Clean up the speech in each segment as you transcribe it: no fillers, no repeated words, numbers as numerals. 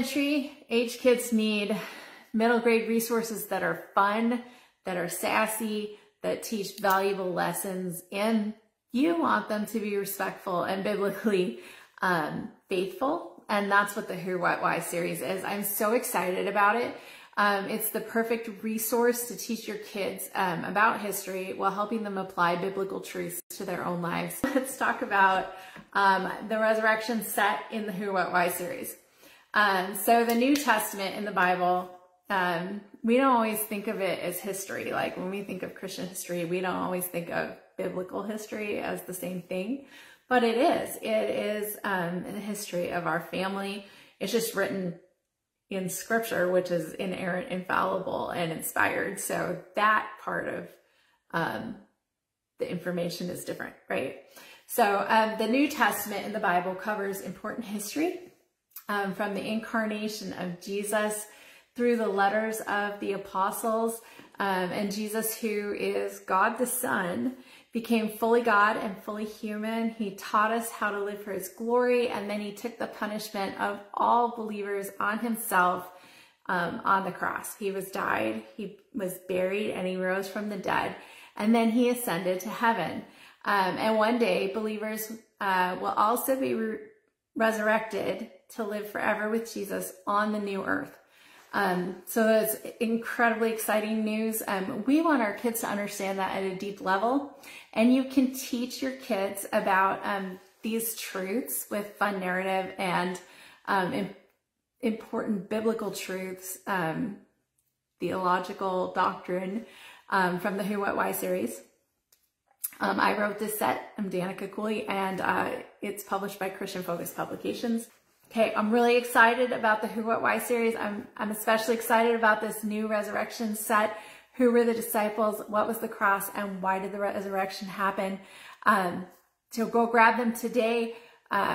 elementary age kids need middle grade resources that are fun, that are sassy, that teach valuable lessons, and you want them to be respectful and biblically faithful. And that's what the Who, What, Why series is. I'm so excited about it. It's the perfect resource to teach your kids about history while helping them apply biblical truths to their own lives. Let's talk about the resurrection set in the Who, What, Why series. So the New Testament in the Bible, we don't always think of it as history. Like when we think of Christian history, we don't always think of biblical history as the same thing, but it is. It is the history of our family. It's just written in scripture, which is inerrant, infallible, and inspired. So that part of the information is different, right? So the New Testament in the Bible covers important history from the incarnation of Jesus through the letters of the apostles, and Jesus, who is God the Son, became fully God and fully human. He taught us how to live for his glory, and then he took the punishment of all believers on himself on the cross. He died, he was buried, and he rose from the dead, and then he ascended to heaven. And one day, believers will also be resurrected to live forever with Jesus on the new earth. So that's incredibly exciting news. We want our kids to understand that at a deep level, and you can teach your kids about these truths with fun narrative and important biblical truths, theological doctrine from the Who, What, Why series. I wrote this set. I'm Danica Cooley, and it's published by Christian Focus Publications. Okay, I'm really excited about the Who, What, Why series. I'm especially excited about this new resurrection set. Who were the disciples? What was the cross? And why did the resurrection happen? So go grab them today.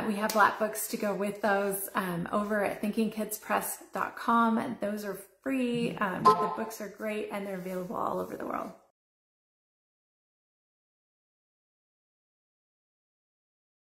We have black books to go with those over at thinkingkidspress.com. And those are free. The books are great, and they're available all over the world.